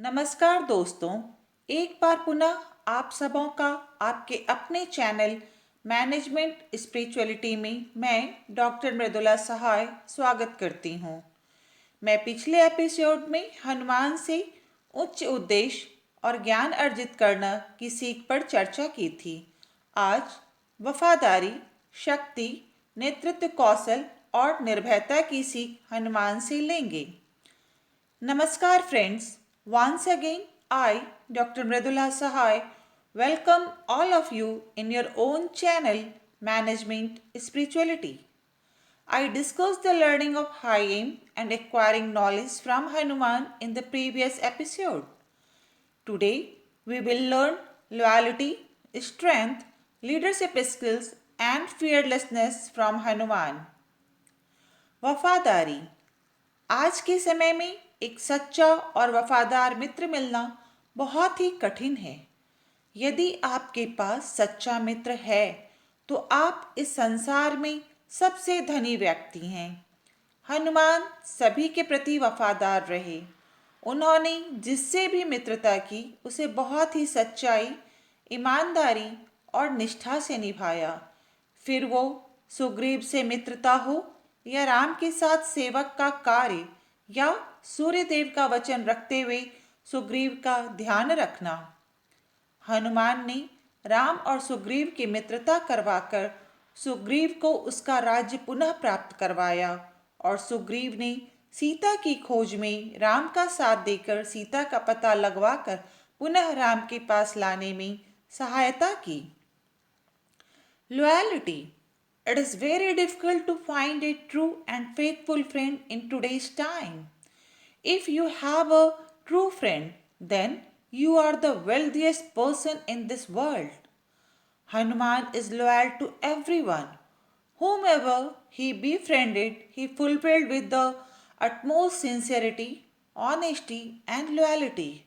नमस्कार दोस्तों। एक बार पुनः आप सबों का आपके अपने चैनल मैनेजमेंट स्पिरिचुअलिटी में मैं डॉक्टर मृदुला सहाय स्वागत करती हूँ। मैं पिछले एपिसोड में हनुमान से उच्च उद्देश्य और ज्ञान अर्जित करना की सीख पर चर्चा की थी। आज वफादारी, शक्ति, नेतृत्व कौशल और निर्भयता की सीख हनुमान से लेंगे। Namaskar friends, once again I, Dr. Mridula Sahai, welcome all of you in your own channel Management Spirituality. I discussed the learning of high aim and acquiring knowledge from Hanuman in the previous episode. Today we will learn loyalty, strength, leadership skills and fearlessness from Hanuman. वफादारी। आज के समय में एक सच्चा और वफादार मित्र मिलना बहुत ही कठिन है। यदि आपके पास सच्चा मित्र है तो आप इस संसार में सबसे धनी व्यक्ति हैं। हनुमान सभी के प्रति वफादार रहे। उन्होंने जिससे भी मित्रता की उसे बहुत ही सच्चाई, ईमानदारी और निष्ठा से निभाया। फिर वो सुग्रीव से मित्रता हो या राम के साथ सेवक का कार्य या सूर्यदेव का वचन रखते हुए सुग्रीव का ध्यान रखना। हनुमान ने राम और सुग्रीव की मित्रता करवाकर सुग्रीव को उसका राज्य पुनः प्राप्त करवाया और सुग्रीव ने सीता की खोज में राम का साथ देकर सीता का पता लगवाकर पुनः राम के पास लाने में सहायता की। Loyalty. It is very difficult to find a true and faithful friend in today's time. If you have a true friend, then you are the wealthiest person in this world. Hanuman is loyal to everyone. Whomever he befriended, he fulfilled with the utmost sincerity, honesty, and loyalty.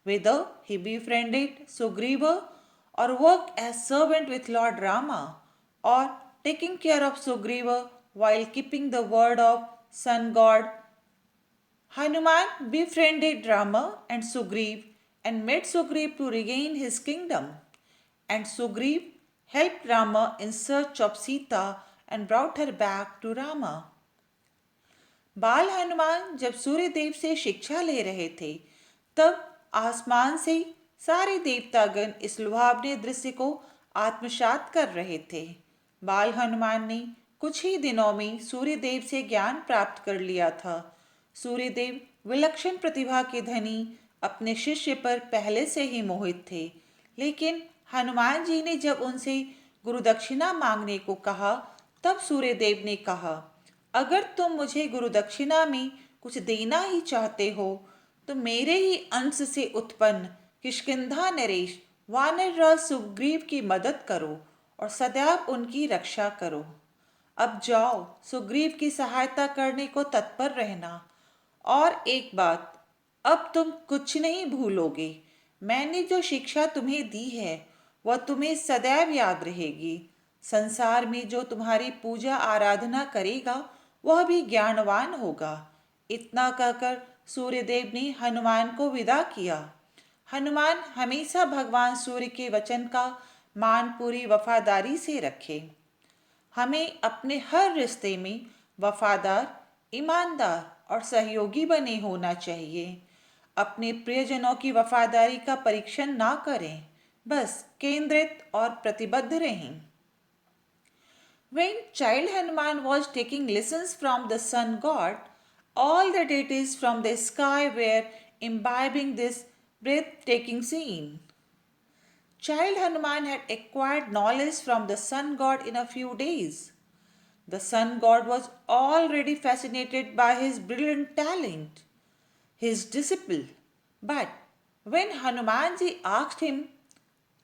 Whether he befriended Sugriva or worked as servant with Lord Rama or taking care of Sugriva while keeping the word of sun god, Hanuman befriended Rama and Sugriv and made Sugriv to regain his kingdom. And Sugriv helped Rama in search of Sita and brought her back to Rama. बाल हनुमान जब सूर्य देव से शिक्षा ले रहे थे तब आसमान से सारे देवतागण इस लुभावने दृश्य को आत्मसात कर रहे थे। बाल हनुमान ने कुछ ही दिनों में सूर्यदेव से ज्ञान प्राप्त कर लिया था। सूर्यदेव विलक्षण प्रतिभा के धनी अपने शिष्य पर पहले से ही मोहित थे, लेकिन हनुमान जी ने जब उनसे गुरुदक्षिणा मांगने को कहा तब सूर्यदेव ने कहा, अगर तुम मुझे गुरुदक्षिणा में कुछ देना ही चाहते हो तो मेरे ही अंश से उत्पन्न किष्किंधा नरेश वानरराज सुग्रीव की मदद करो और सदैव उनकी रक्षा करो। अब जाओ, सुग्रीव की सहायता करने को तत्पर रहना। और एक बात, अब तुम कुछ नहीं भूलोगे। मैंने जो शिक्षा तुम्हें दी है वह तुम्हें सदैव याद रहेगी। संसार में जो तुम्हारी पूजा आराधना करेगा वह भी ज्ञानवान होगा। इतना कहकर सूर्यदेव ने हनुमान को विदा किया। हनुमान हमेशा भगवान सूर्य के वचन का मान पूरी वफादारी से रखे। हमें अपने हर रिश्ते में वफादार, ईमानदार और सहयोगी बने होना चाहिए। अपने प्रियजनों की वफादारी का परीक्षण ना करें, बस केंद्रित और प्रतिबद्ध रहें। When child Hanuman was taking lessons from the sun god, all the deities from the sky were imbibing this breathtaking scene. Child Hanuman had acquired knowledge from the sun god in a few days. The sun god was already fascinated by his brilliant talent, his disciple. But when Hanumanji asked him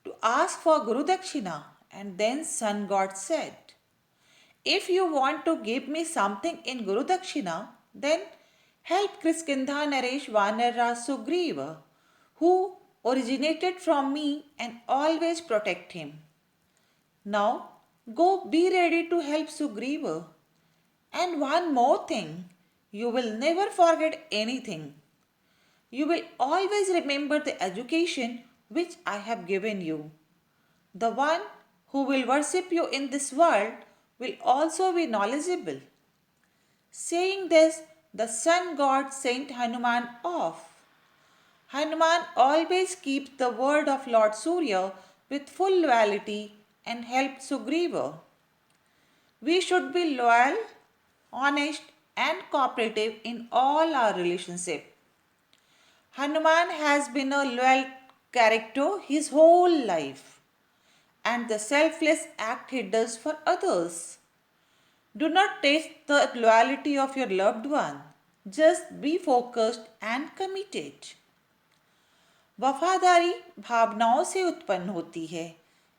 to ask for Guru Dakshina, and then sun god said, if you want to give me something in Guru Dakshina, then help Kriskindha Naresh Vanarraj Sugriva, who originated from me and always protect him. Now go be ready to help Sugriva. And one more thing, you will never forget anything. You will always remember the education which I have given you. The one who will worship you in this world will also be knowledgeable. Saying this, the sun god sent Hanuman off. Hanuman always keeps the word of Lord Surya with full loyalty and helps Sugriva. We should be loyal, honest, and cooperative in all our relationships. Hanuman has been a loyal character his whole life, and the selfless act he does for others. Do not test the loyalty of your loved one. Just be focused and committed. वफादारी भावनाओं से उत्पन्न होती है,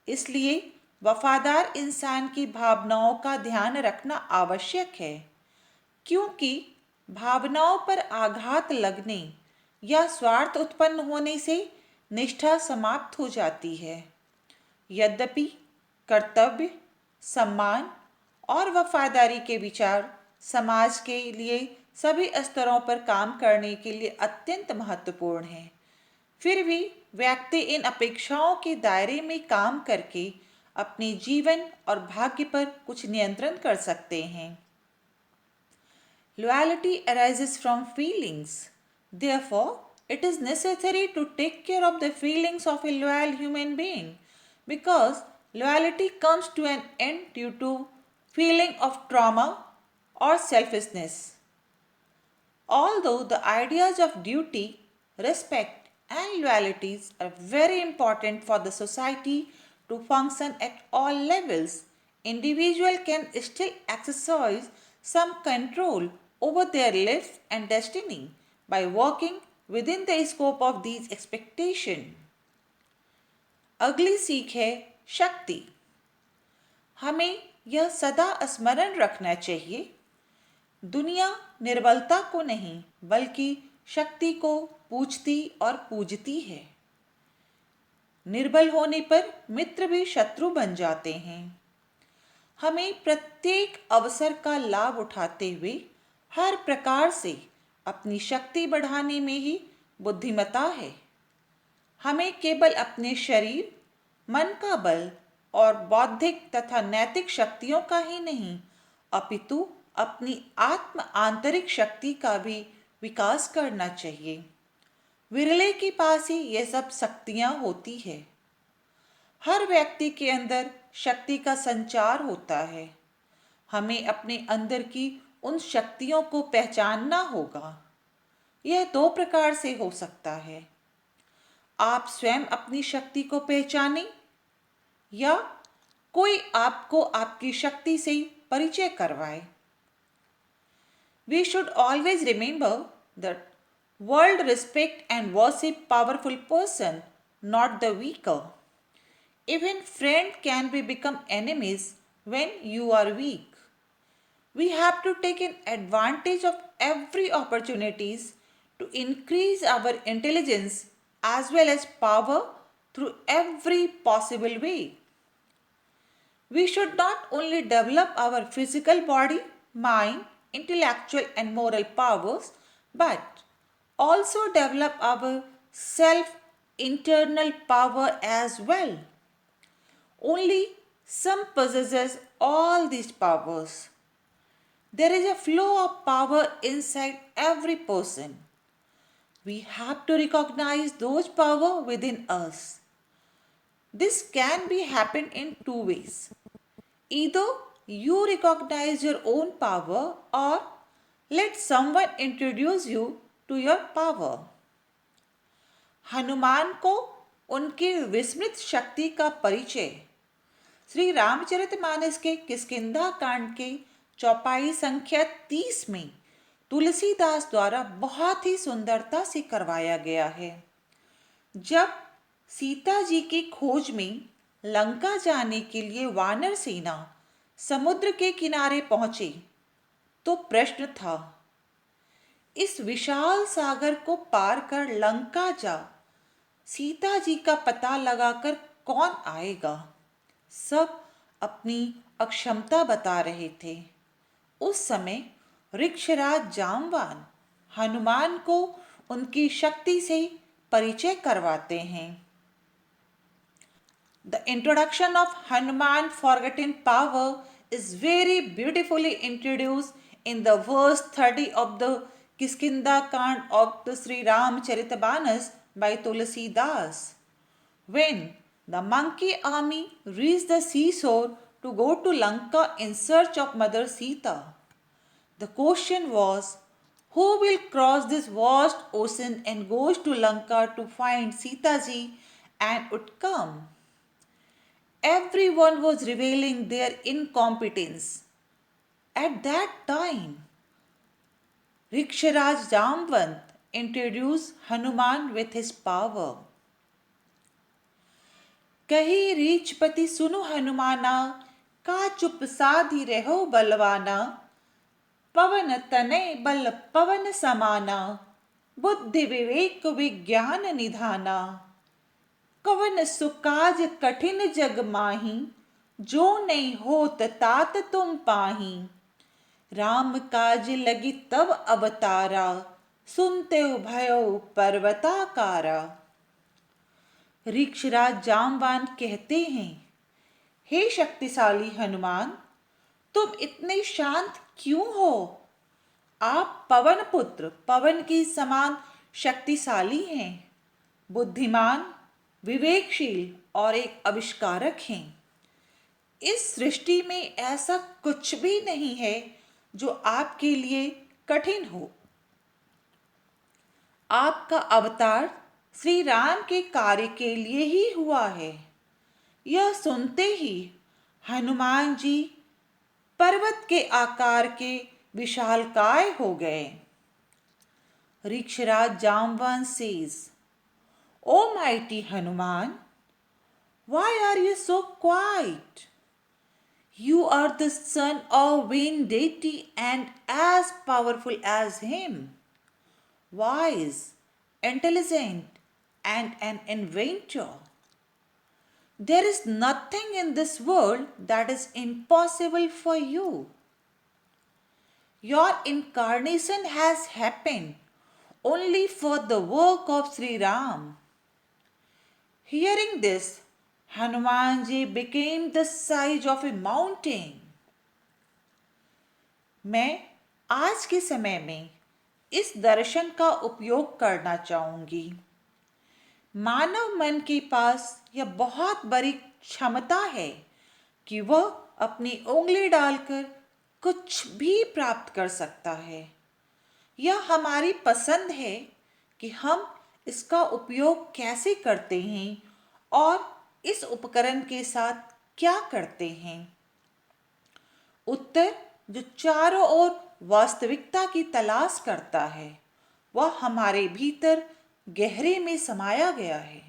इसलिए वफादार इंसान की भावनाओं का ध्यान रखना आवश्यक है, क्योंकि भावनाओं पर आघात लगने या स्वार्थ उत्पन्न होने से निष्ठा समाप्त हो जाती है। यद्यपि कर्तव्य, सम्मान और वफादारी के विचार समाज के लिए सभी स्तरों पर काम करने के लिए अत्यंत महत्वपूर्ण हैं। फिर भी व्यक्ति इन अपेक्षाओं के दायरे में काम करके अपने जीवन और भाग्य पर कुछ नियंत्रण कर सकते हैं। Loyalty arises from feelings. Therefore, it is necessary to take care of the feelings of a loyal human being, because loyalty comes to an end due to feeling of trauma or selfishness. Although the ideas of duty, respect, and loyalties are very important for the society to function at all levels, individual can still exercise some control over their lives and destiny by working within the scope of these expectations. अगली सीख है शक्ति। हमें यह सदा स्मरण रखना चाहिए, दुनिया निर्बलता को नहीं बल्कि शक्ति को पूजती और पूजती है। निर्बल होने पर मित्र भी शत्रु बन जाते हैं। हमें प्रत्येक अवसर का लाभ उठाते हुए हर प्रकार से अपनी शक्ति बढ़ाने में ही बुद्धिमत्ता है। हमें केवल अपने शरीर, मन का बल और बौद्धिक तथा नैतिक शक्तियों का ही नहीं, अपितु अपनी आत्म आंतरिक शक्ति का भी विकास करना चाहिए। विरले के पास ही ये सब शक्तियाँ होती है। हर व्यक्ति के अंदर शक्ति का संचार होता है। हमें अपने अंदर की उन शक्तियों को पहचानना होगा। यह दो प्रकार से हो सकता है, आप स्वयं अपनी शक्ति को पहचानें या कोई आपको आपकी शक्ति से परिचय करवाए। We should always remember that world respect and worship powerful person, not the weaker. Even friend can be become enemies when you are weak. We have to take an advantage of every opportunities to increase our intelligence as well as power through every possible way. We should not only develop our physical body, mind, intellectual and moral powers, but also develop our self internal power as well. Only some possesses all these powers. There is a flow of power inside every person. We have to recognize those power within us. This can be happen in two ways. Either you recognize your own power or let someone introduce you to your power. Hanuman को उनकी विस्मृत शक्ति का परिचय श्री रामचरितमानस के किष्किंधा कांड के चौपाई संख्या 30 में तुलसीदास द्वारा बहुत ही सुंदरता से करवाया गया है। जब सीता जी की खोज में लंका जाने के लिए वानर सेना समुद्र के किनारे पहुंचे तो प्रश्न था, इस विशाल सागर को पार कर लंका जा सीता जी का पता लगाकर कौन आएगा? सब अपनी अक्षमता बता रहे थे। उस समय ऋक्षराज जामवान हनुमान को उनकी शक्ति से परिचय करवाते हैं। The introduction of Hanuman forgotten power is very beautifully introduced in the verse 30 of the Kiskinda Kand of the Sri Ramcharitamanas by Tulsi Das. When the monkey army reached the seashore to go to Lanka in search of Mother Sita, the question was, who will cross this vast ocean and goes to Lanka to find Sita ji and would come? Everyone was revealing their incompetence. At that time, Riksharaj Jamvant introduced Hanuman with his power. कही रीछपति सुनु हनुमाना, का चुप साधी रहो बलवाना, पवन तनय बल पवन समाना, बुद्धि विवेक विज्ञान निधाना, कवन सुकाज कठिन जग माही, जो नहीं होत तात तुम पाही, राम काज लगी तब अवतारा, सुनते भयो पर्वताकारा। ऋक्षराज जामवान कहते हैं, हे शक्तिशाली हनुमान, तुम इतने शांत क्यों हो? आप पवन पुत्र, पवन के समान शक्तिशाली हैं, बुद्धिमान, विवेकशील और एक आविष्कारक हैं। इस सृष्टि में ऐसा कुछ भी नहीं है जो आपके लिए कठिन हो। आपका अवतार श्री राम के कार्य के लिए ही हुआ है। यह सुनते ही हनुमान जी पर्वत के आकार के विशालकाय हो गए। ऋक्षराज Jambavan says, O mighty Hanuman, why are you so quiet? You are the son of vain deity and as powerful as him, wise, intelligent, and an inventor. There is nothing in this world that is impossible for you. Your incarnation has happened only for the work of Sri Ram. Hearing this, Hanumanji became the size of a mountain. मैं आज के समय में इस दर्शन का उपयोग करना चाहूंगी। मानव मन के पास यह बहुत बड़ी क्षमता है कि वह अपनी उंगली डालकर कुछ भी प्राप्त कर सकता है। यह हमारी पसंद है कि हम इसका उपयोग कैसे करते हैं और इस उपकरण के साथ क्या करते हैं। उत्तर जो चारों ओर वास्तविकता की तलाश करता है, वह हमारे भीतर गहरे में समाया गया है।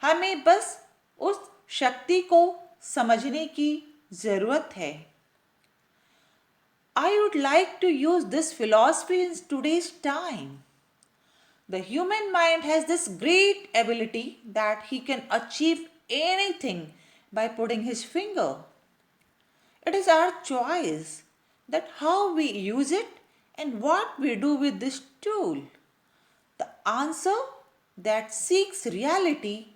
हमें बस उस शक्ति को समझने की जरूरत है। I would like to use this philosophy in today's time. The human mind has this great ability that he can achieve anything by putting his finger. It is our choice that how we use it and what we do with this tool. The answer that seeks reality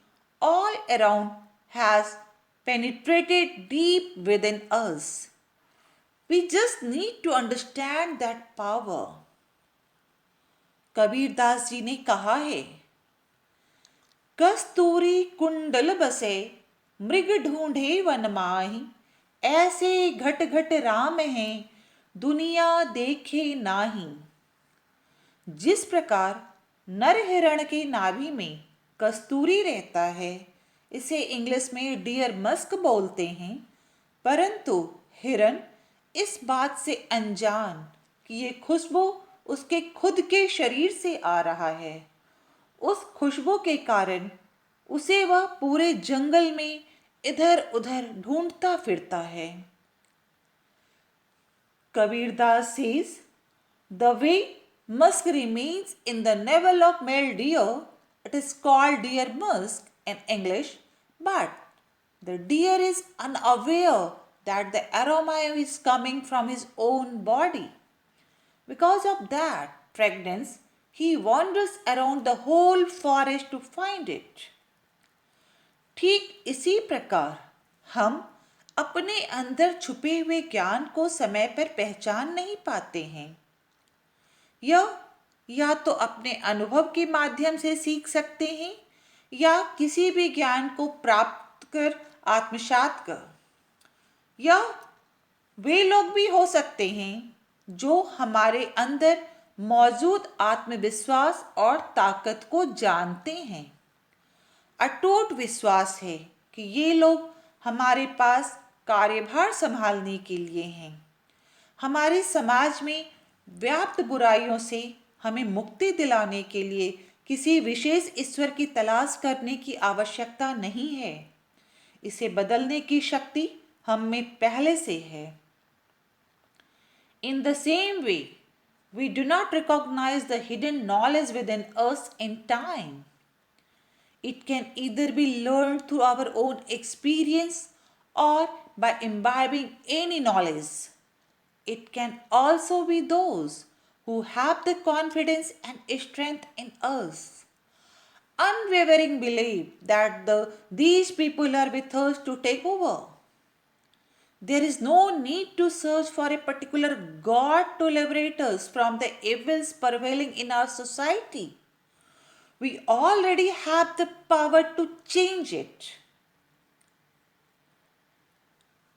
all around has penetrated deep within us. We just need to understand that power. Kabirdas ji ने कहा है, कस्तूरी कुंडल बसे मृग ढूंढे one माही, ऐसे घट घट राम हैं दुनिया देखे नाही। जिस प्रकार नर हिरण के नाभि में कस्तूरी रहता है, इसे इंग्लिश में डियर मस्क बोलते हैं, परंतु हिरण इस बात से अनजान कि ये खुशबू उसके खुद के शरीर से आ रहा है, उस खुशबू के कारण उसे वह पूरे जंगल में इधर उधर ढूंढता फिरता है। Kabirdas says, the way musk remains in the navel of male deer, it is called deer musk in English, but the deer is unaware that the aroma is coming from his own body. Because of that fragrance, He wanders around the whole forest to find it. ठीक इसी प्रकार हम अपने अंदर छुपे हुए ज्ञान को समय पर पहचान नहीं पाते हैं। यह या तो अपने अनुभव के माध्यम से सीख सकते हैं या किसी भी ज्ञान को प्राप्त कर आत्मसात कर। यह वे लोग भी हो सकते हैं जो हमारे अंदर मौजूद आत्मविश्वास और ताकत को जानते हैं। अटूट विश्वास है कि ये लोग हमारे पास कार्यभार संभालने के लिए हैं। हमारे समाज में व्याप्त बुराइयों से हमें मुक्ति दिलाने के लिए किसी विशेष ईश्वर की तलाश करने की आवश्यकता नहीं है। इसे बदलने की शक्ति हम में पहले से है। In the same way, we do not recognize the hidden knowledge within us in time. It can either be learned through our own experience or by imbibing any knowledge. It can also be those who have the confidence and strength in us. Unwavering belief that these people are with us to take over. There is no need to search for a particular God to liberate us from the evils prevailing in our society. We already have the power to change it.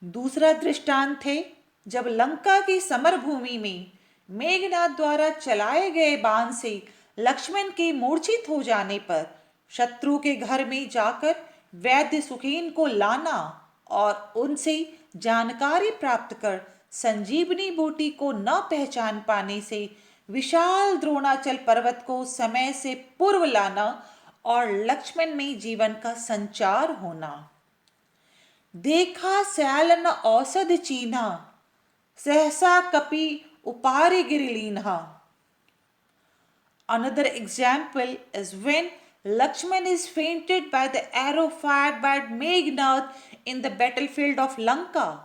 दूसरा दृष्टांत है जब लंका की summer भूमि में मेघनाद द्वारा चलाए गए बाण से लक्ष्मण के मूर्छित हो जाने पर शत्रु के घर में जाकर वैद्य सुखेन को लाना और उनसे जानकारी प्राप्त कर संजीवनी बूटी को न पहचान पाने से विशाल द्रोणाचल पर्वत को समय से पूर्व लाना और लक्ष्मण में जीवन का संचार होना। देखा सैलन औषध चीन्हा सहसा कपि उपारि गिरिलीन्हा। Another example is when Lakshman is fainted by the arrow fired by Meghnad in the battlefield of Lanka.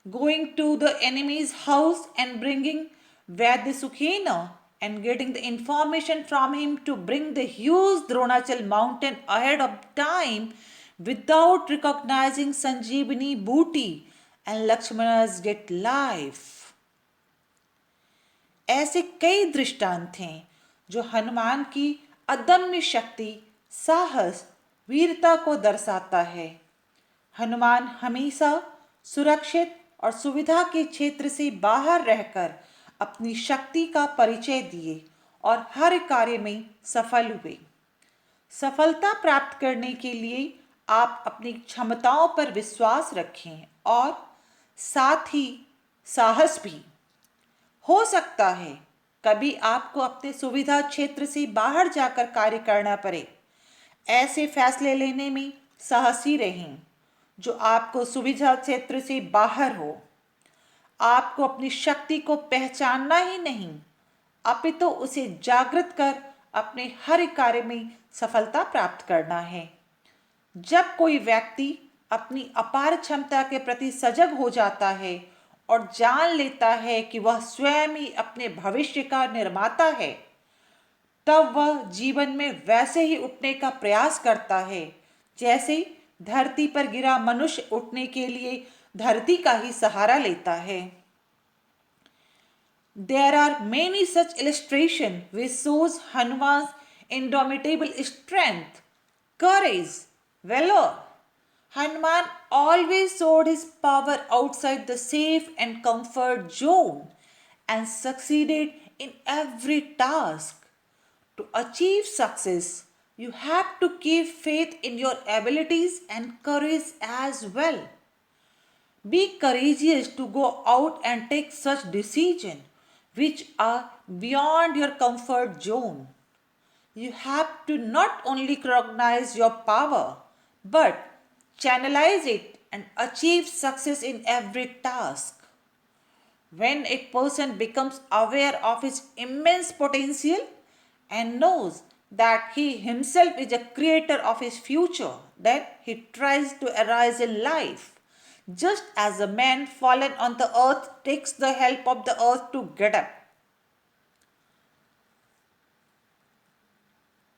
Going to the enemy's house and bringing Vaidya and getting the information from him to bring the huge Dronachal mountain ahead of time without recognizing Sanjeevani booty and Lakshmana's get life. ऐसे कई दृष्टांत हैं जो हनुमान की अदम्य शक्ति, साहस, वीरता को दर्शाता है। हनुमान हमेशा सुरक्षित और सुविधा के क्षेत्र से बाहर रहकर अपनी शक्ति का परिचय दिए और हर कार्य में सफल हुए। सफलता प्राप्त करने के लिए आप अपनी क्षमताओं पर विश्वास रखें और साथ ही साहस भी। हो सकता है कभी आपको अपने सुविधा क्षेत्र से बाहर जाकर कार्य करना पड़े। ऐसे फैसले लेने में साहसी रहें जो आपको सुविधा क्षेत्र से बाहर हो। आपको अपनी शक्ति को पहचानना ही नहीं अपितु उसे जागृत कर अपने हर कार्य में सफलता प्राप्त करना है। जब कोई व्यक्ति अपनी अपार क्षमता के प्रति सजग हो जाता है और जान लेता है कि वह स्वयं ही अपने भविष्य का निर्माता है, तब वह जीवन में वैसे ही उठने का प्रयास करता है जैसे धरती पर गिरा मनुष्य उठने के लिए धरती का ही सहारा लेता है। There are many such illustrations which shows Hanuman's indomitable strength, courage, valor. Hanuman always showed his power outside the safe and comfort zone and succeeded in every task. To achieve success, you have to keep faith in your abilities and courage as well. Be courageous to go out and take such decisions which are beyond your comfort zone. You have to not only recognize your power, but channelize it and achieve success in every task. When a person becomes aware of his immense potential and knows that he himself is a creator of his future, then he tries to arise in life. Just as a man fallen on the earth takes the help of the earth to get up.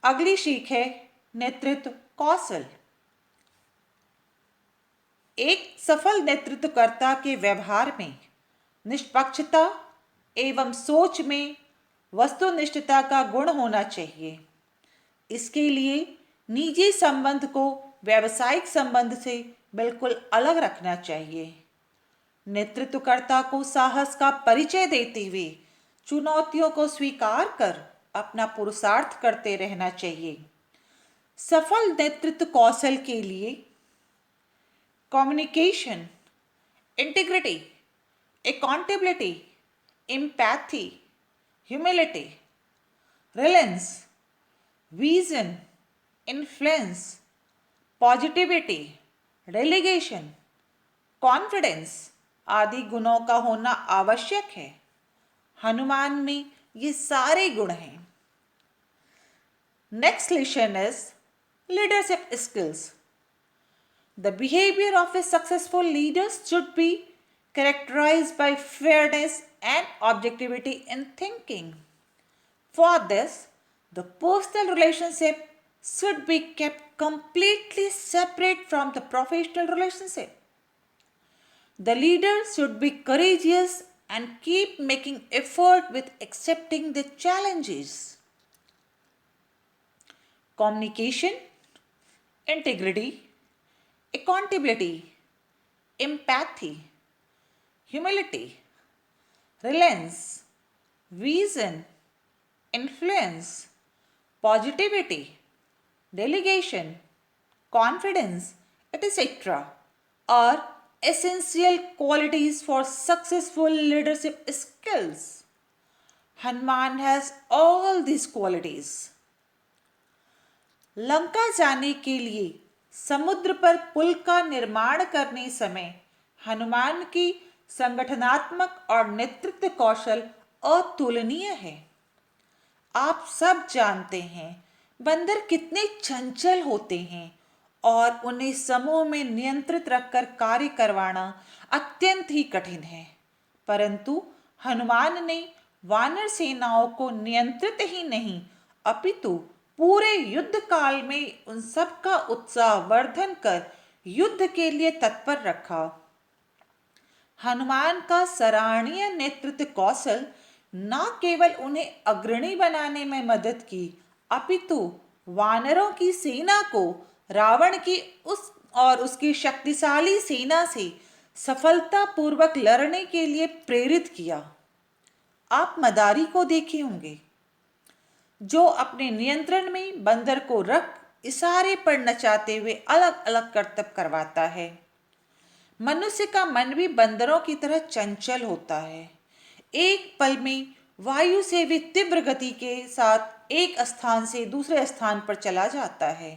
अगली सीख है नेतृत्व कौशल। एक सफल नेतृत्वकर्ता के व्यवहार में निष्पक्षता एवं सोच में वस्तुनिष्ठता का गुण होना चाहिए। इसके लिए निजी संबंध को व्यावसायिक संबंध से बिल्कुल अलग रखना चाहिए। नेतृत्वकर्ता को साहस का परिचय देते हुए चुनौतियों को स्वीकार कर अपना पुरुषार्थ करते रहना चाहिए। सफल नेतृत्व कौशल के लिए communication, integrity, accountability, empathy, humility, Reliance, vision, influence, positivity, delegation, confidence आदि गुणों का होना आवश्यक है। हनुमान में ये सारे गुण हैं। Next lesson is leadership skills. The behavior of a successful leader should be characterized by fairness and objectivity in thinking. For this, the personal relationship should be kept completely separate from the professional relationship. The leader should be courageous and keep making effort with accepting the challenges. Communication, integrity, accountability, empathy, humility, reliance, vision, influence, positivity, delegation, confidence, etc. are essential qualities for successful leadership skills. Hanuman has all these qualities. Lanka जाने के लिए समुद्र पर पुल का निर्माण करने समय हनुमान की संगठनात्मक और नेतृत्व कौशल अतुलनीय है। आप सब जानते हैं बंदर कितने चंचल होते हैं और उन्हें समूह में नियंत्रित रखकर कार्य करवाना अत्यंत ही कठिन है। परंतु हनुमान ने वानर सेनाओं को नियंत्रित ही नहीं अपितु पूरे युद्ध काल में उन सब का उत्साह वर्धन कर युद्ध के लिए तत्पर रखा। हनुमान का सराहनीय नेतृत्व कौशल न केवल उन्हें अग्रणी बनाने में मदद की अपितु वानरों की सेना को रावण की उसकी शक्तिशाली सेना से सफलतापूर्वक लड़ने के लिए प्रेरित किया। आप मदारी को देखे होंगे जो अपने नियंत्रण में बंदर को रख इशारे पर नचाते हुए अलग अलग करतब करवाता है। मनुष्य का मन भी बंदरों की तरह चंचल होता है। एक पल में वायु से भी तीव्र गति के साथ एक स्थान से दूसरे स्थान पर चला जाता है।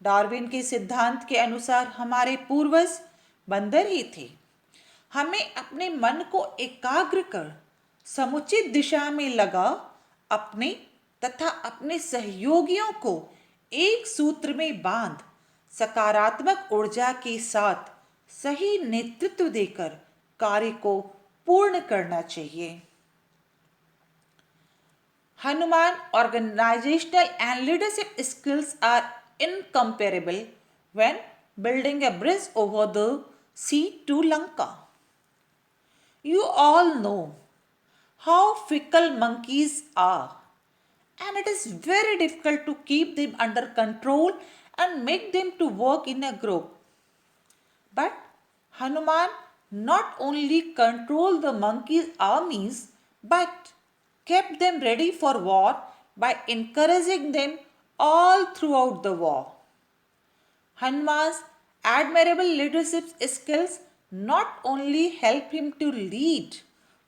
डार्विन के सिद्धांत के अनुसार हमारे पूर्वज बंदर ही थे। हमें अपने मन को एकाग्र कर समुचित दिशा में लगा अपने तथा अपने सहयोगियों को एक सूत्र में बांध सकारात्मक ऊर्जा के साथ सही नेतृत्व देकर कार्य को पूर्ण करना चाहिए। Hanuman organizational and leadership skills are incomparable when building a bridge over the sea to Lanka. You all know how fickle monkeys are, and it is very difficult to keep them under control and make them to work in a group. But Hanuman not only controlled the monkeys' armies but kept them ready for war by encouraging them all throughout the war. Hanuman's admirable leadership skills not only helped him to lead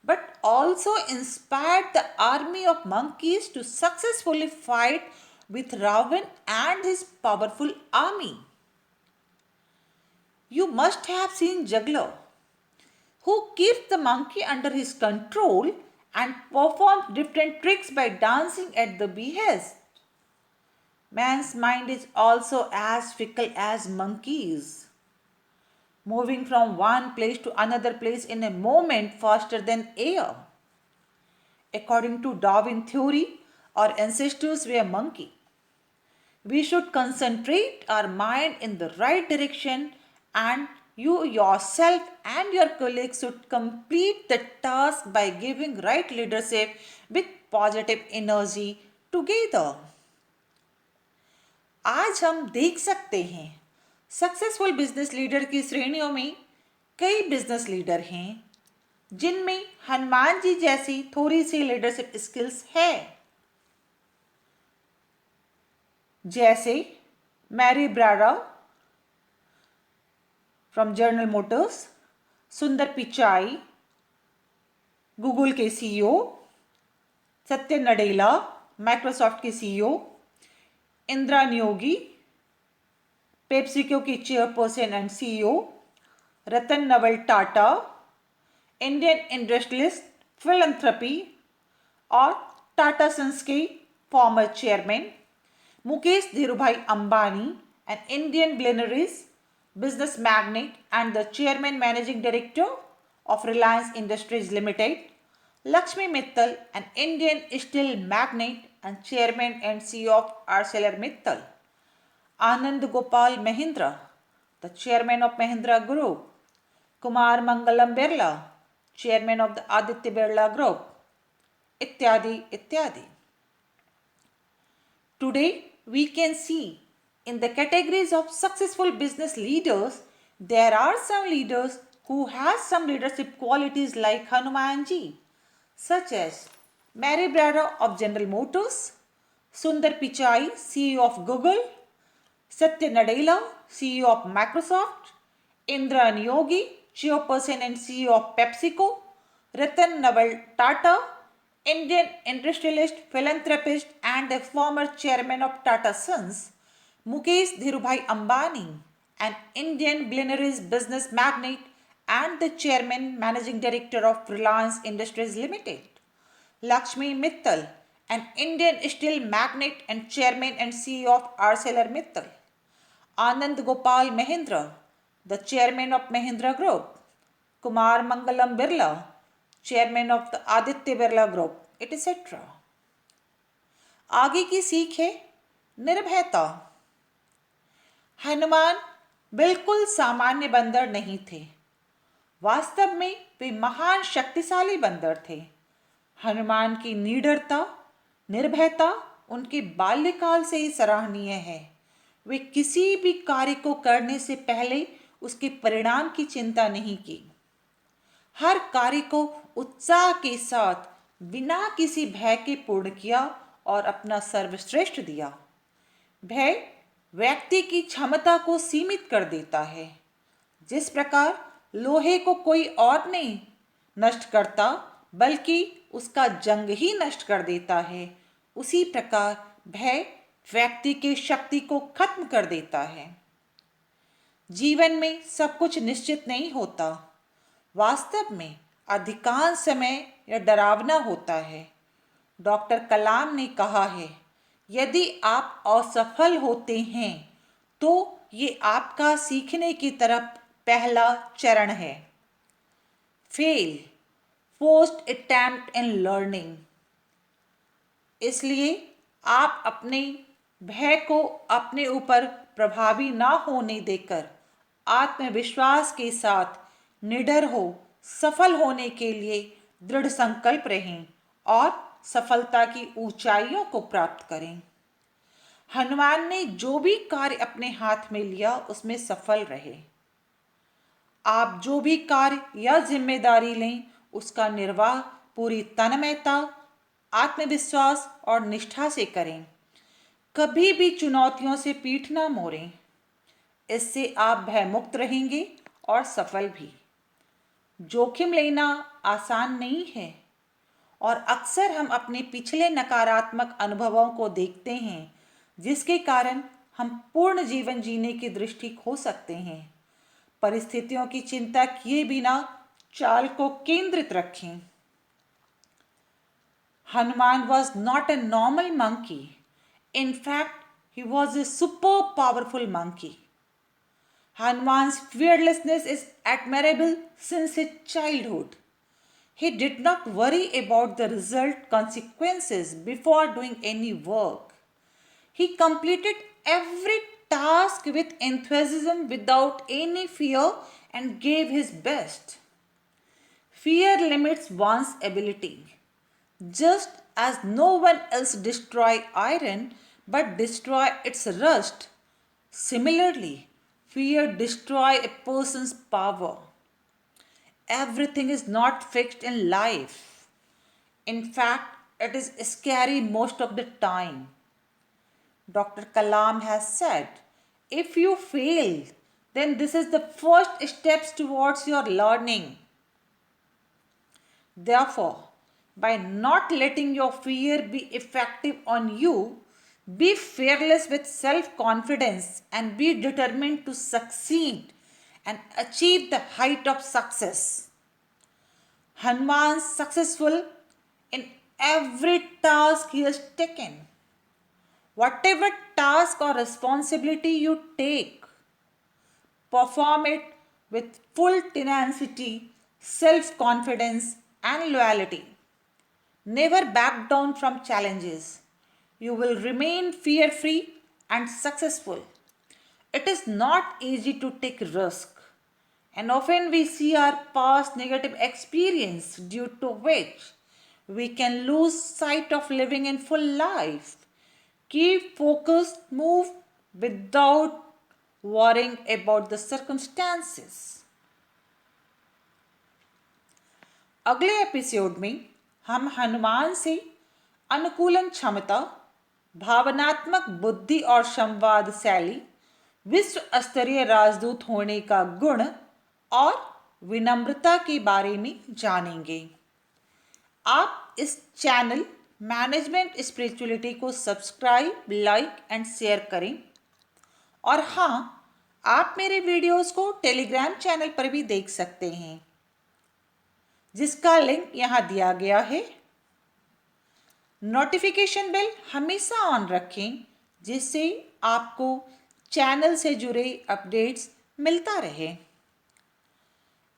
but also inspired the army of monkeys to successfully fight with Ravan and his powerful army. You must have seen Juggler, who keeps the monkey under his control and performs different tricks by dancing at the behest. Man's mind is also as fickle as monkeys, moving from one place to another place in a moment faster than air. According to Darwin theory, our ancestors were monkey. We should concentrate our mind in the right direction, and you yourself and your colleagues should complete the task by giving right leadership with positive energy together. आज हम देख सकते हैं successful business leader की श्रेणियों में कई business leader हैं जिनमें हनुमान जी जैसी थोड़ी सी लीडरशिप स्किल्स है, जैसे Mary Barra from General Motors, Sundar Pichai Google के सीईओ, सत्य नडेला माइक्रोसॉफ्ट के सीईओ, इंदिरा नियोगी पेप्सिको की chairperson and CEO, Ratan Naval Tata Indian industrialist philanthropy और टाटा सन्स के former chairman, Mukesh Dhirubhai Ambani an Indian billionaires business magnate and the chairman managing director of Reliance Industries Limited, Lakshmi Mittal, an Indian steel magnate and chairman and CEO of ArcelorMittal, Anand Gopal Mahindra, the chairman of Mahindra Group, Kumar Mangalam Birla, chairman of the Aditya Birla Group, ityadi ityadi. Today we can see in the categories of successful business leaders, there are some leaders who have some leadership qualities like Hanumanji, such as Mary Brada of General Motors, Sundar Pichai, CEO of Google, Satya Nadella, CEO of Microsoft, Indra Niyogi, Chairperson and CEO of PepsiCo, Ratan Naval Tata, Indian industrialist, philanthropist and a former chairman of Tata Sons, Mukesh Dhirubhai Ambani, an Indian billionaire's business magnate and the chairman managing director of Reliance Industries Limited. Lakshmi Mittal, an Indian steel magnate and chairman and CEO of ArcelorMittal. Anand Gopal Mahindra, the chairman of Mahindra Group. Kumar Mangalam Birla, chairman of the Aditya Birla Group, etc. आगे की सीख है निर्भयता। हनुमान बिल्कुल सामान्य बंदर नहीं थे, वास्तव में वे महान शक्तिशाली बंदर थे। हनुमान की निडरता, निर्भयता उनके बाल्यकाल से ही सराहनीय है। वे किसी भी कार्य को करने से पहले उसके परिणाम की चिंता नहीं की। हर कार्य को उत्साह के साथ बिना किसी भय के पूर्ण किया और अपना सर्वश्रेष्ठ दिया। भय व्यक्ति की क्षमता को सीमित कर देता है। जिस प्रकार लोहे को कोई और नहीं नष्ट करता बल्कि उसका जंग ही नष्ट कर देता है, उसी प्रकार भय व्यक्ति की शक्ति को खत्म कर देता है। जीवन में सब कुछ निश्चित नहीं होता, वास्तव में अधिकांश समय यह डरावना होता है। डॉक्टर कलाम ने कहा है, यदि आप असफल होते हैं तो ये आपका सीखने की तरफ पहला चरण है। Fail, first attempt in learning. इसलिए आप अपने भय को अपने ऊपर प्रभावी ना होने देकर आत्मविश्वास के साथ निडर हो सफल होने के लिए दृढ़ संकल्प रहें और सफलता की ऊंचाइयों को प्राप्त करें। हनुमान ने जो भी कार्य अपने हाथ में लिया उसमें सफल रहे। आप जो भी कार्य या जिम्मेदारी लें उसका निर्वाह पूरी तन्मयता, आत्मविश्वास और निष्ठा से करें। कभी भी चुनौतियों से पीठ ना मोड़ें। इससे आप भयमुक्त रहेंगे और सफल भी। जोखिम लेना आसान नहीं है और अक्सर हम अपने पिछले नकारात्मक अनुभवों को देखते हैं जिसके कारण हम पूर्ण जीवन जीने की दृष्टि खो सकते हैं। परिस्थितियों की चिंता किए बिना चाल को केंद्रित रखें। Hanuman was not a normal monkey. In fact, he was a super powerful monkey. Hanuman's fearlessness is admirable since his childhood. He did not worry about the result consequences before doing any work. He completed every task with enthusiasm without any fear and gave his best. Fear limits one's ability. Just as no one else destroy iron but destroy its rust, similarly, fear destroy a person's power. Everything is not fixed in life. In fact, it is scary most of the time. Dr. Kalam has said, if you fail, then this is the first steps towards your learning. Therefore, by not letting your fear be effective on you, be fearless with self confidence and be determined to succeed and achieve the height of success. Hanuman successful in every task he has taken. Whatever task or responsibility you take, perform it with full tenacity, self confidence, and loyalty. Never back down from challenges. You will remain fear free and successful. It is not easy to take risk, and often we see our past negative experience due to which we can lose sight of living in full life. Keep focused, move without worrying about the circumstances. अगले episode में हम हनुमान से अनुकूलन क्षमता, भावनात्मक बुद्धि और संवाद शैली, विश्व स्तरीय राजदूत होने का गुण और विनम्रता के बारे में जानेंगे। आप इस चैनल मैनेजमेंट स्पिरिचुअलिटी को सब्सक्राइब, लाइक एंड शेयर करें। और हाँ, आप मेरे वीडियोस को टेलीग्राम चैनल पर भी देख सकते हैं, जिसका लिंक यहाँ दिया गया है। नोटिफिकेशन बेल हमेशा ऑन रखें, जिससे आपको चैनल से जुड़े अपडेट्स मिलता रहे।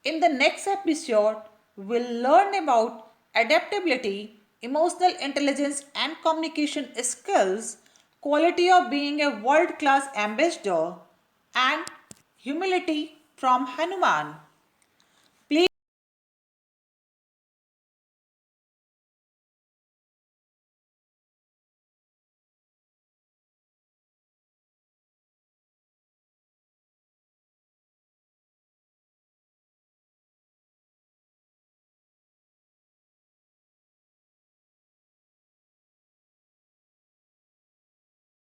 In the next episode, we'll learn about adaptability, emotional intelligence and communication skills, quality of being a world-class ambassador, and humility from Hanuman.